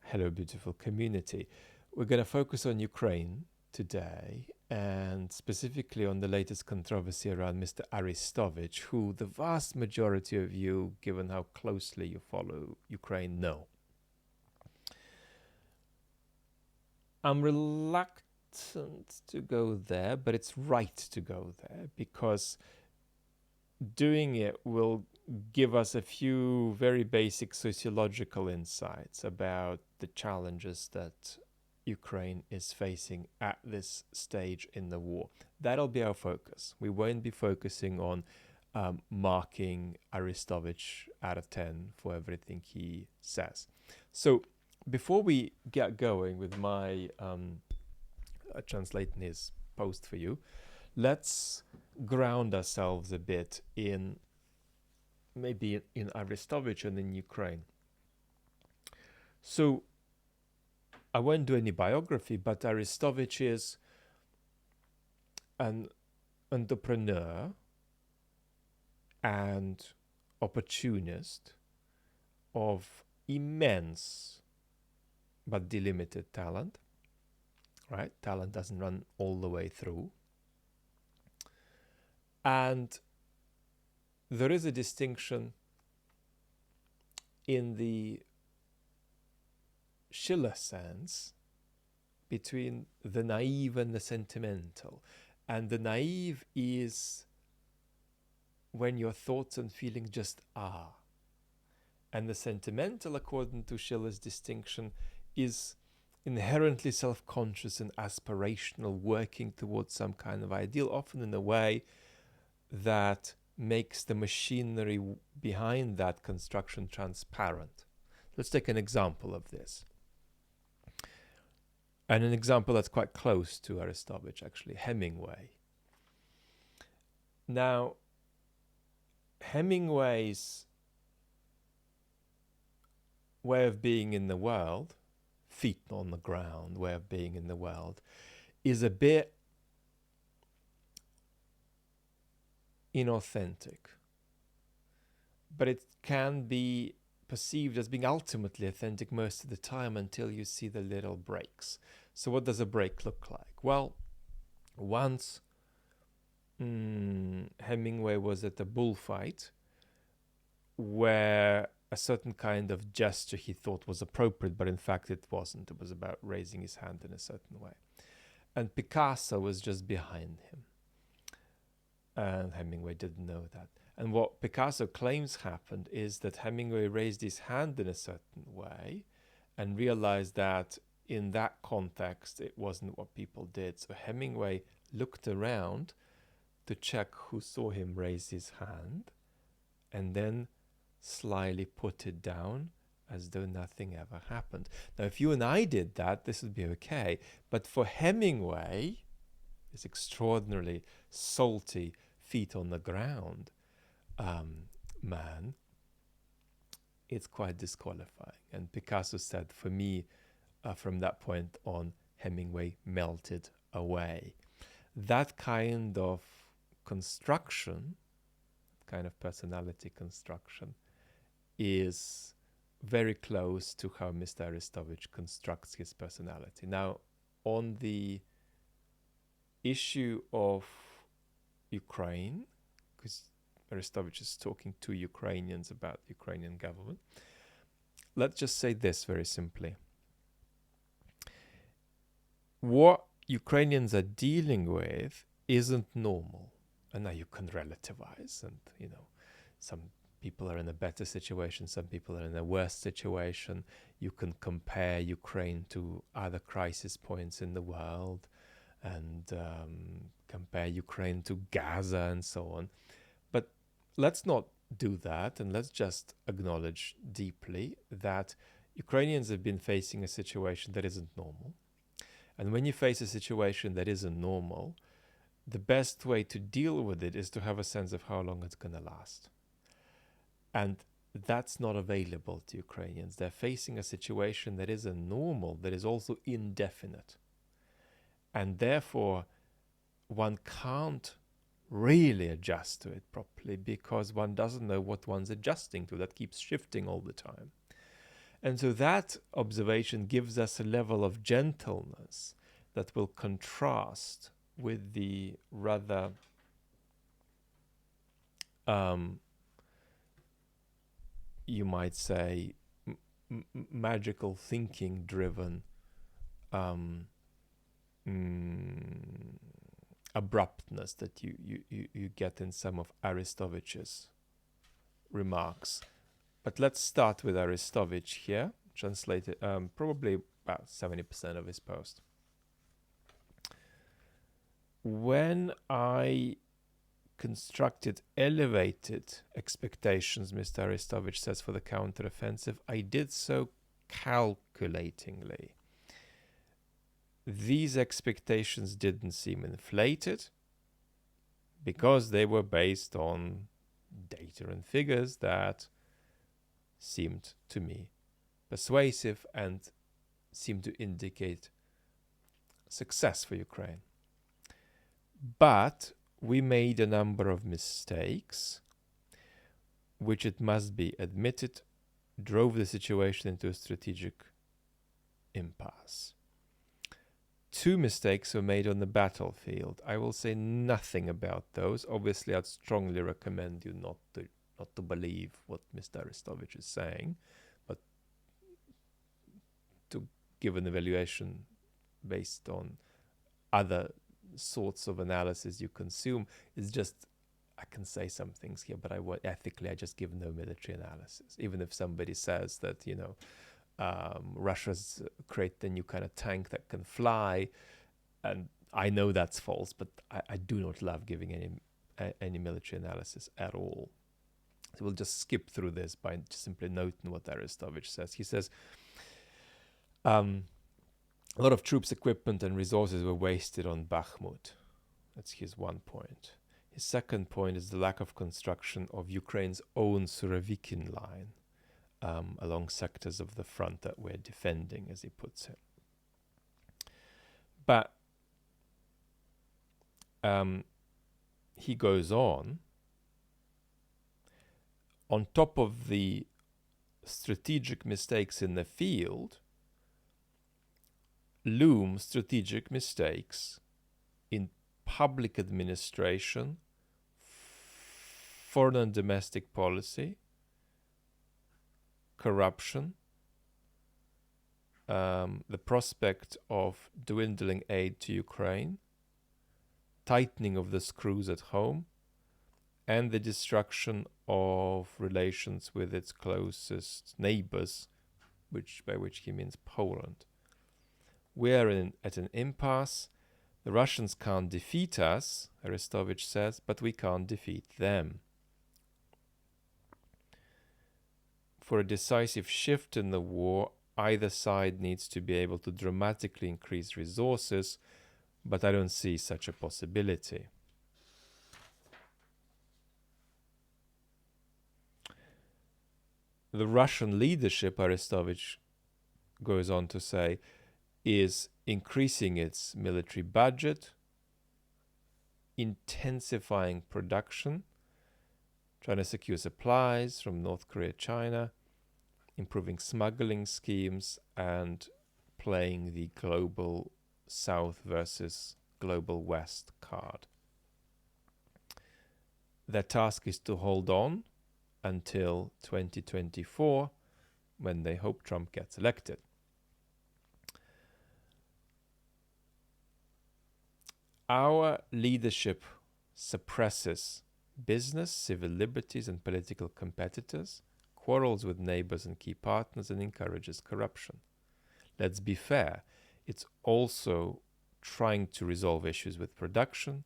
Hello, beautiful community. We're going to focus on Ukraine today and specifically on the latest controversy around Mr. Arestovych, who the vast majority of you, given how closely you follow Ukraine, know. I'm reluctant to go there, but it's right to go there because doing it will give us a few very basic sociological insights about the challenges that Ukraine is facing at this stage in the war. That'll be our focus. We won't be focusing on marking Arestovych out of 10 for everything he says. So before we get going with my translating his post for you, let's ground ourselves a bit in maybe in Arestovych and in Ukraine. So I won't do any biography, but Arestovych is an entrepreneur and opportunist of immense but delimited talent, right? Talent doesn't run all the way through. And there is a distinction in the Schiller sense between the naive and the sentimental. And the naive is when your thoughts and feelings just are. And the sentimental, according to Schiller's distinction, is inherently self-conscious and aspirational, working towards some kind of ideal, often in a way that makes the machinery behind that construction transparent. Let's take an example of this. And an example that's quite close to Arestovych, actually, Hemingway. Now, Hemingway's way of being in the world, feet on the ground way of being in the world, is a bit inauthentic. But it can be perceived as being ultimately authentic most of the time until you see the little breaks. So what does a break look like? Well, once Hemingway was at a bullfight where a certain kind of gesture he thought was appropriate, but in fact it wasn't. It was about raising his hand in a certain way. And Picasso was just behind him. And Hemingway didn't know that. And what Picasso claims happened is that Hemingway raised his hand in a certain way and realized that in that context it wasn't what people did. So Hemingway looked around to check who saw him raise his hand and then slyly put it down as though nothing ever happened. Now, if you and I did that, this would be okay. But for Hemingway, this extraordinarily salty, feet on the ground man, it's quite disqualifying. And Picasso said, for me, from that point on, Hemingway melted away. That kind of construction, kind of personality construction, is very close to how Mr. Arestovych constructs his personality. Now, on the issue of Ukraine, because Arestovych is talking to Ukrainians about the Ukrainian government, let's just say this very simply. What Ukrainians are dealing with isn't normal. And now you can relativize and, some people are in a better situation, some people are in a worse situation. You can compare Ukraine to other crisis points in the world and compare Ukraine to Gaza and so on. But let's not do that, and let's just acknowledge deeply that Ukrainians have been facing a situation that isn't normal. And when you face a situation that isn't normal, the best way to deal with it is to have a sense of how long it's going to last. And that's not available to Ukrainians. They're facing a situation that isn't normal, that is also indefinite. And therefore, one can't really adjust to it properly because one doesn't know what one's adjusting to. That keeps shifting all the time. And so that observation gives us a level of gentleness that will contrast with the rather you might say magical thinking driven abruptness that you get in some of Aristovych's remarks. But let's start with Arestovych here, translated probably about 70% of his post. When I constructed elevated expectations, Mr. Arestovych says, for the counteroffensive, I did so calculatingly. These expectations didn't seem inflated because they were based on data and figures that seemed to me persuasive and seemed to indicate success for Ukraine. But we made a number of mistakes, which, it must be admitted, drove the situation into a strategic impasse. 2 mistakes were made on the battlefield. I will say nothing about those. Obviously, I'd strongly recommend you not to believe what Mr. Arestovych is saying, but to give an evaluation based on other sorts of analysis you consume. Is just, I can say some things here, but ethically I just give no military analysis. Even if somebody says that, Russia's created a new kind of tank that can fly, and I know that's false, but I do not love giving any military analysis at all. So we'll just skip through this by just simply noting what Arestovych says. He says, a lot of troops, equipment, and resources were wasted on Bakhmut. That's his one point. His second point is the lack of construction of Ukraine's own Surovikin line along sectors of the front that we're defending, as he puts it. But he goes on top of the strategic mistakes in the field, loom strategic mistakes in public administration, foreign and domestic policy, corruption, the prospect of dwindling aid to Ukraine, tightening of the screws at home, and the destruction of relations with its closest neighbors, by which he means Poland. We are at an impasse. The Russians can't defeat us, Arestovych says, but we can't defeat them. For a decisive shift in the war, either side needs to be able to dramatically increase resources, but I don't see such a possibility. The Russian leadership, Arestovych goes on to say, is increasing its military budget, intensifying production, trying to secure supplies from North Korea, China, improving smuggling schemes, and playing the global South versus global West card. Their task is to hold on until 2024, when they hope Trump gets elected. Our leadership suppresses business, civil liberties, and political competitors, quarrels with neighbors and key partners, and encourages corruption. Let's be fair, it's also trying to resolve issues with production.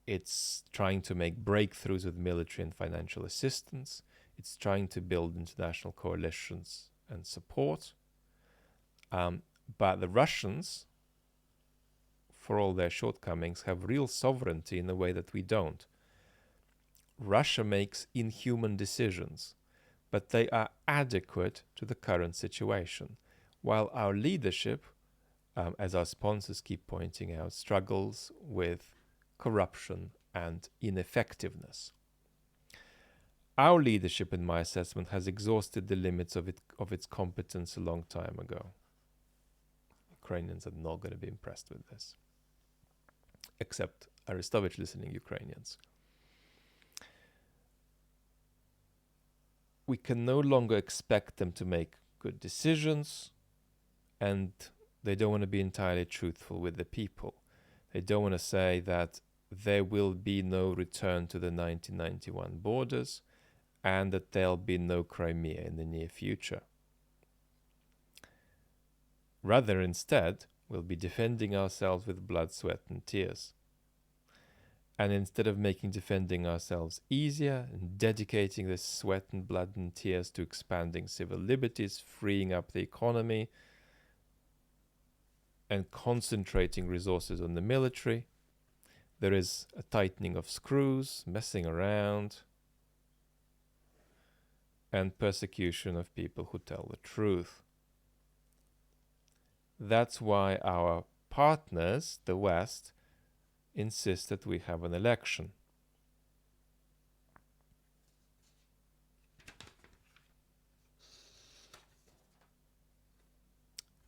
It's trying to make breakthroughs with military and financial assistance. It's trying to build international coalitions and support. But the Russians, for all their shortcomings, have real sovereignty in a way that we don't. Russia makes inhuman decisions, but they are adequate to the current situation, while our leadership, as our sponsors keep pointing out, struggles with corruption and ineffectiveness. Our leadership, in my assessment, has exhausted the limits of its competence a long time ago. Ukrainians are not going to be impressed with this, except Arestovych listening Ukrainians. We can no longer expect them to make good decisions, and they don't want to be entirely truthful with the people. They don't want to say that there will be no return to the 1991 borders and that there'll be no Crimea in the near future. Rather, instead, we'll be defending ourselves with blood, sweat, and tears. And instead of making defending ourselves easier and dedicating this sweat and blood and tears to expanding civil liberties, freeing up the economy, and concentrating resources on the military, there is a tightening of screws, messing around, and persecution of people who tell the truth. That's why our partners, the West, insist that we have an election.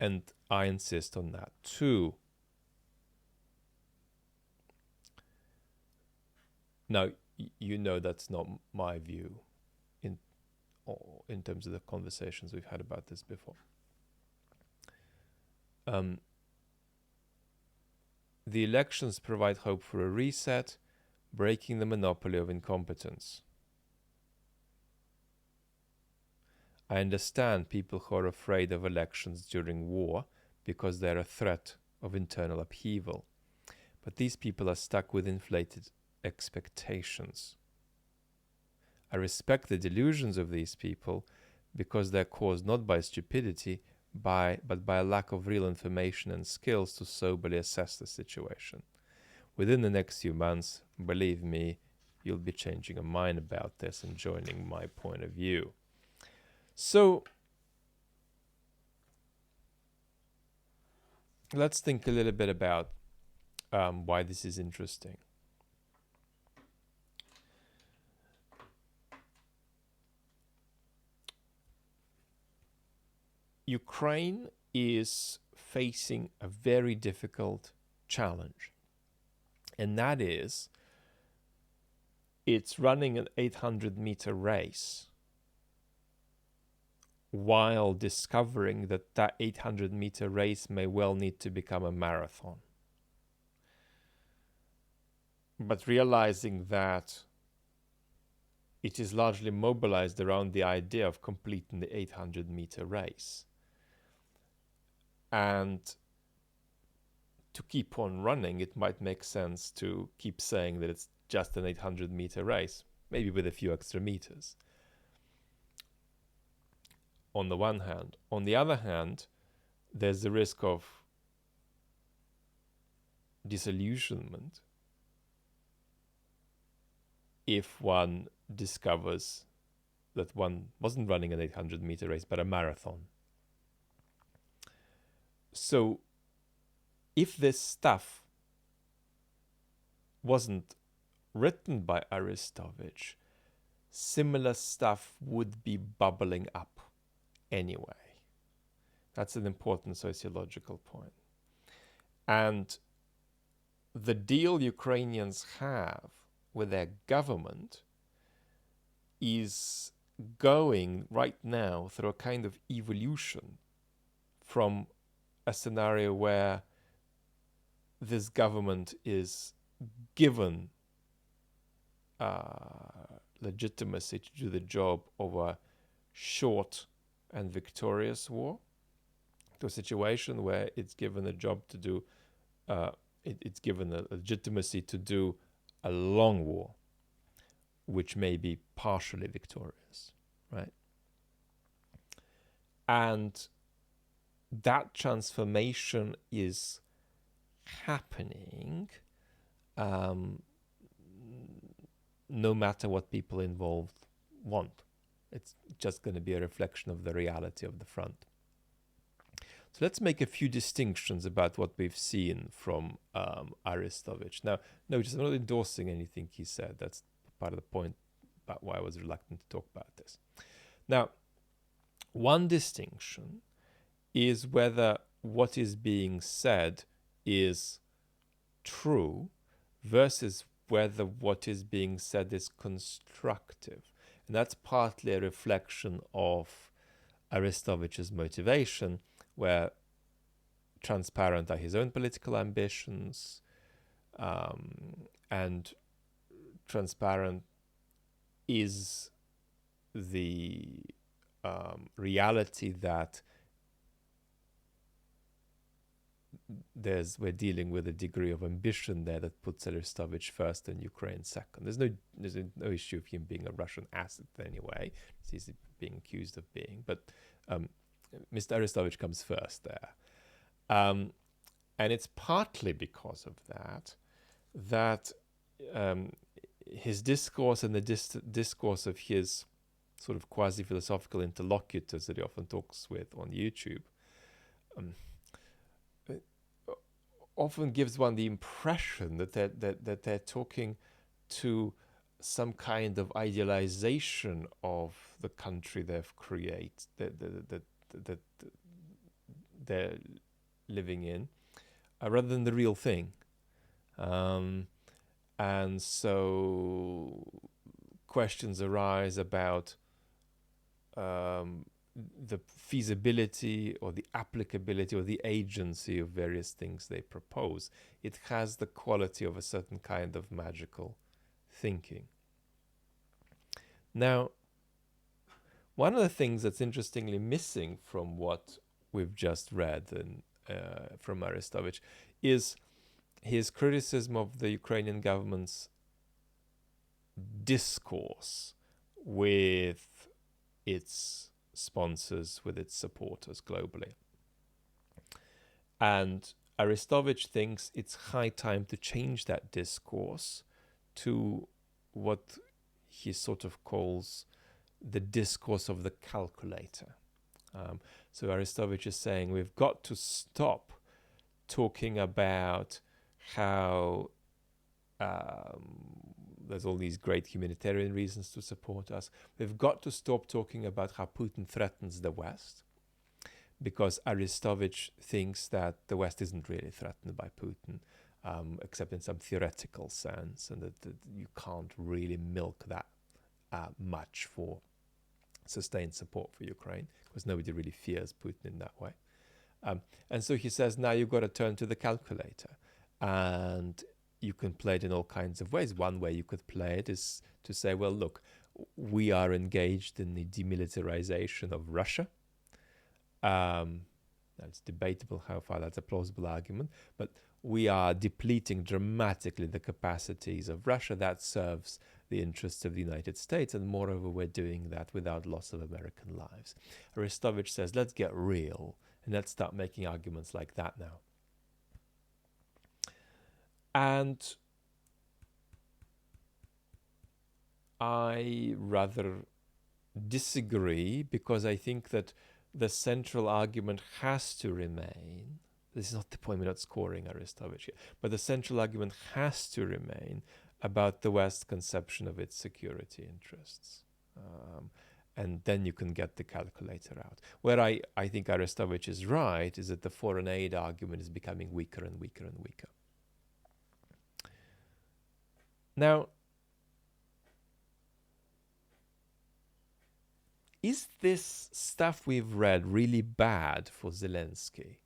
And I insist on that too. Now, you know that's not my view in terms of the conversations we've had about this before. The elections provide hope for a reset, breaking the monopoly of incompetence. I understand people who are afraid of elections during war because they're a threat of internal upheaval. But these people are stuck with inflated expectations. I respect the delusions of these people because they're caused not by stupidity, but by a lack of real information and skills to soberly assess the situation. Within the next few months, believe me, you'll be changing your mind about this and joining my point of view. So, let's think a little bit about why this is interesting. Ukraine is facing a very difficult challenge, and that is it's running an 800-meter race while discovering that that 800-meter race may well need to become a marathon. But realizing that it is largely mobilized around the idea of completing the 800-meter race. And to keep on running, it might make sense to keep saying that it's just an 800-meter race, maybe with a few extra meters. On the one hand. On the other hand, there's the risk of disillusionment if one discovers that one wasn't running an 800-meter race, but a marathon. So, if this stuff wasn't written by Arestovych, similar stuff would be bubbling up anyway. That's an important sociological point. And the deal Ukrainians have with their government is going right now through a kind of evolution from a scenario where this government is given legitimacy to do the job of a short and victorious war to a situation where it's given a job to do, it's given a legitimacy to do a long war, which may be partially victorious, right? And that transformation is happening no matter what people involved want. It's just going to be a reflection of the reality of the front. So let's make a few distinctions about what we've seen from Arestovych. Now, notice I'm not endorsing anything he said. That's part of the point about why I was reluctant to talk about this. Now, one distinction is whether what is being said is true versus whether what is being said is constructive. And that's partly a reflection of Arestovych's motivation, where transparent are his own political ambitions, and transparent is the reality that we're dealing with a degree of ambition there that puts Arestovych first and Ukraine second. There's no issue of him being a Russian asset anyway. He's being accused of being, but Mr. Arestovych comes first there. And it's partly because of that his discourse and the discourse of his sort of quasi-philosophical interlocutors that he often talks with on YouTube often gives one the impression that they're talking to some kind of idealization of the country they've created, that they're living in, rather than the real thing. And so questions arise about the feasibility or the applicability or the agency of various things they propose. It has the quality of a certain kind of magical thinking. Now, one of the things that's interestingly missing from what we've just read and from Arestovych is his criticism of the Ukrainian government's discourse with its sponsors, with its supporters globally. And Arestovych thinks it's high time to change that discourse to what he sort of calls the discourse of the calculator. So Arestovych is saying we've got to stop talking about how there's all these great humanitarian reasons to support us. We've got to stop talking about how Putin threatens the West, because Arestovych thinks that the West isn't really threatened by Putin, except in some theoretical sense, and that you can't really milk that much for sustained support for Ukraine, because nobody really fears Putin in that way. And so he says, now you've got to turn to the calculator. And you can play it in all kinds of ways. One way you could play it is to say, well, look, we are engaged in the demilitarization of Russia. It's debatable how far that's a plausible argument, but we are depleting dramatically the capacities of Russia. That serves the interests of the United States, and moreover, we're doing that without loss of American lives. Arestovych says, let's get real, and let's start making arguments like that now. And I rather disagree, because I think that the central argument has to remain, this is not the point, we're not scoring Arestovych here, but the central argument has to remain about the West's conception of its security interests. And then you can get the calculator out. Where I think Arestovych is right is that the foreign aid argument is becoming weaker and weaker and weaker. Now, is this stuff we've read really bad for Zelensky?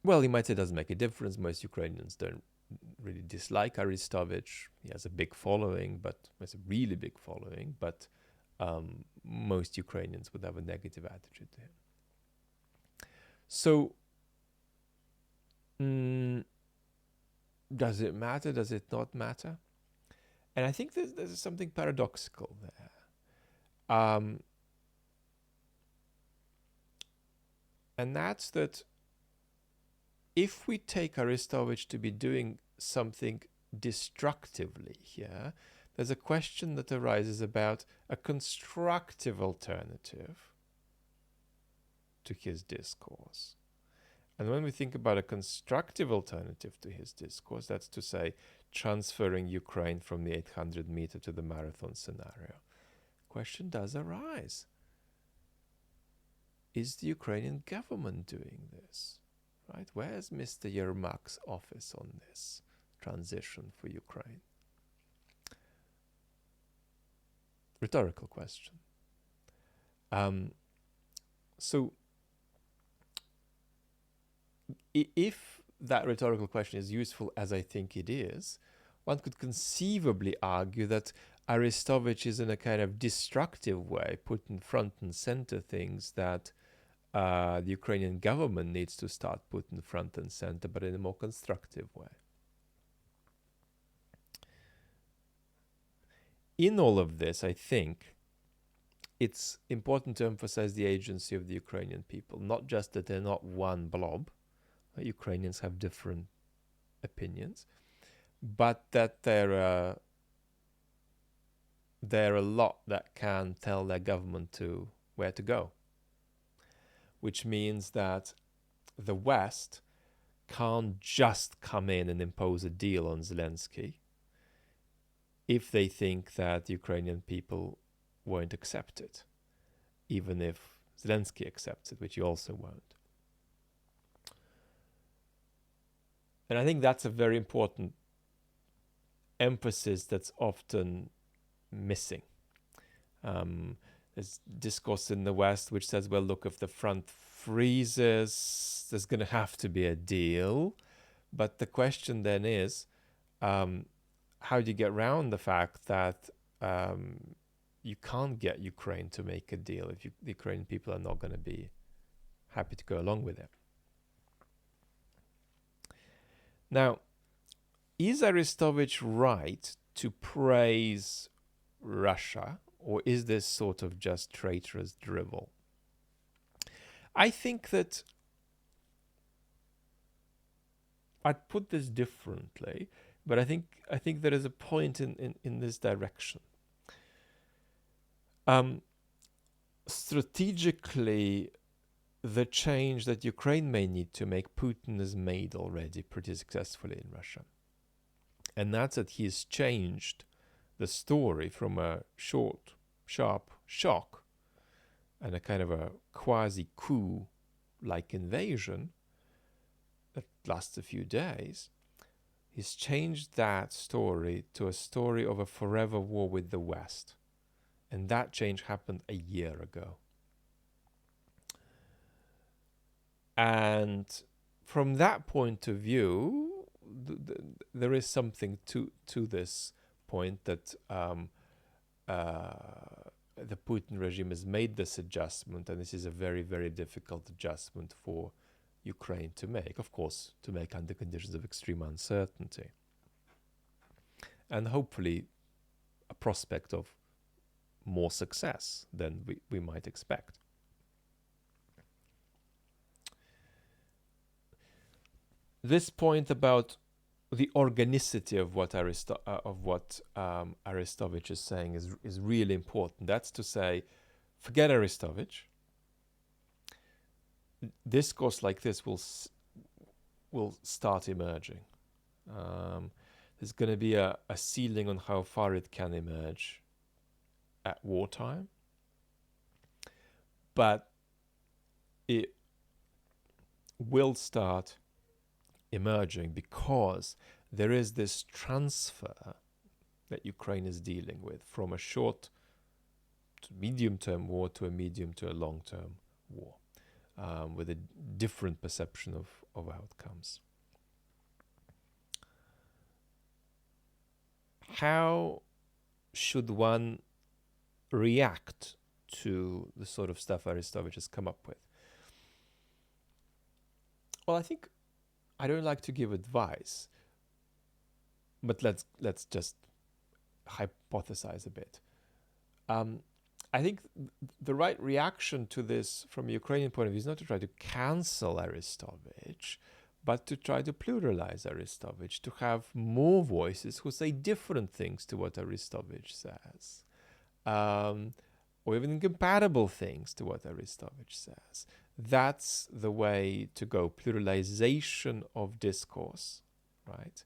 Well, you might say it doesn't make a difference. Most Ukrainians don't really dislike Arestovych. He has a big following, but it's a really big following. But most Ukrainians would have a negative attitude to him. So, does it matter? Does it not matter? And I think there's something paradoxical there. And that's that if we take Arestovych to be doing something destructively here, there's a question that arises about a constructive alternative to his discourse. And when we think about a constructive alternative to his discourse, that's to say, transferring Ukraine from the 800 meter to the marathon scenario, question does arise. Is the Ukrainian government doing this? Right? Where's Mr. Yermak's office on this transition for Ukraine? Rhetorical question. So if that rhetorical question is useful, as I think it is, one could conceivably argue that Arestovych is in a kind of destructive way putting front and center things that the Ukrainian government needs to start putting front and center, but in a more constructive way. In all of this, I think it's important to emphasize the agency of the Ukrainian people, not just that they're not one blob. Ukrainians have different opinions, but that there are a lot that can tell their government to where to go, which means that the West can't just come in and impose a deal on Zelensky if they think that the Ukrainian people won't accept it, even if Zelensky accepts it, which he also won't. And I think that's a very important emphasis that's often missing. There's discourse in the West which says, well, look, if the front freezes, there's going to have to be a deal. But the question then is, how do you get around the fact that you can't get Ukraine to make a deal if the Ukrainian people are not going to be happy to go along with it? Now, is Arestovych right to praise Russia, or is this sort of just traitorous drivel? I think that I'd put this differently, but I think there is a point in this direction. Strategically, the change that Ukraine may need to make, Putin has made already pretty successfully in Russia. And that's that he's changed the story from a short, sharp shock and a kind of a quasi-coup-like invasion that lasts a few days. He's changed that story to a story of a forever war with the West. And that change happened a year ago. And from that point of view, there is something to this point that the Putin regime has made this adjustment, and this is a very, very difficult adjustment for Ukraine to make, of course, to make under conditions of extreme uncertainty. And hopefully a prospect of more success than we might expect. This point about the organicity of what Arestovych is saying is really important. That's to say, forget Arestovych. Discourse like this will start emerging. There's going to be a ceiling on how far it can emerge at wartime, but it will start emerging because there is this transfer that Ukraine is dealing with from a short to medium-term war to a medium to a long-term war, with a different perception of outcomes. How should one react to the sort of stuff Arestovych has come up with? Well, I think I don't like to give advice, but let's just hypothesize a bit. I think the right reaction to this from a Ukrainian point of view is not to try to cancel Arestovych, but to try to pluralize Arestovych, to have more voices who say different things to what Arestovych says, or even incompatible things to what Arestovych says. That's the way to go. Pluralization of discourse, right?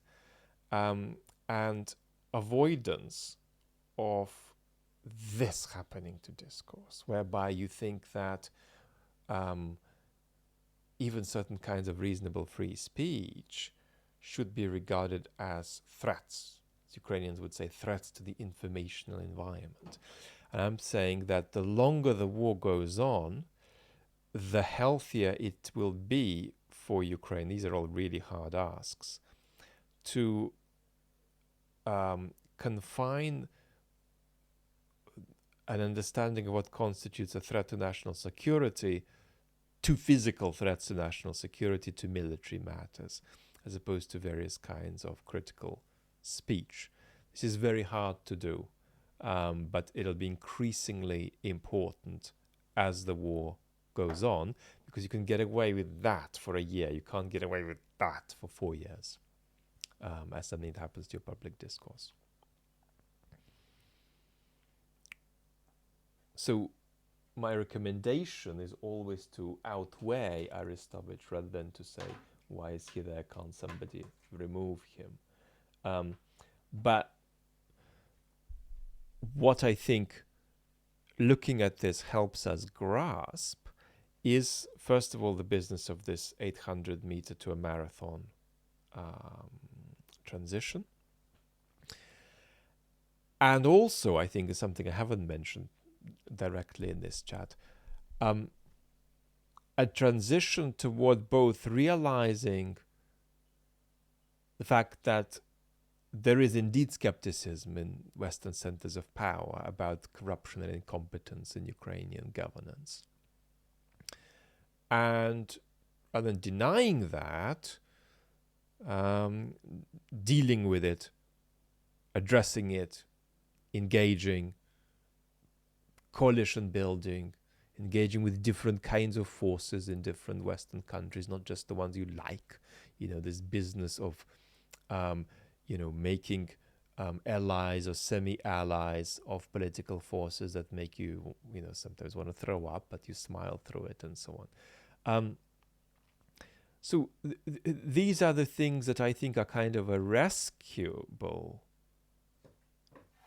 And avoidance of this happening to discourse, whereby you think that even certain kinds of reasonable free speech should be regarded as threats. As Ukrainians would say, threats to the informational environment. And I'm saying that the longer the war goes on, the healthier it will be for Ukraine. These are all really hard asks to confine an understanding of what constitutes a threat to national security to physical threats to national security, to military matters, as opposed to various kinds of critical speech. This is very hard to do, but it'll be increasingly important as the war goes on, because you can get away with that for a year. You can't get away with that for 4 years, as something that happens to your public discourse. So my recommendation is always to outweigh Arestovych rather than to say, why is he there? Can't somebody remove him? But what I think looking at this helps us grasp is, first of all, the business of this 800 meter to a marathon transition. And also, I think, is something I haven't mentioned directly in this chat, a transition toward both realizing the fact that there is indeed skepticism in Western centers of power about corruption and incompetence in Ukrainian governance. And rather than denying that, dealing with it, addressing it, engaging, coalition building, engaging with different kinds of forces in different Western countries, not just the ones you like. This business of, making allies or semi-allies of political forces that make you, sometimes want to throw up, but you smile through it and so on. So these are the things that I think are kind of a rescuable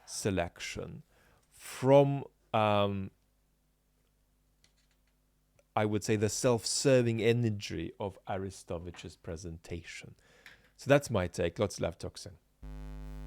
selection from, I would say, the self-serving energy of Arestovich's presentation. So that's my take. Lots of love, Toxin.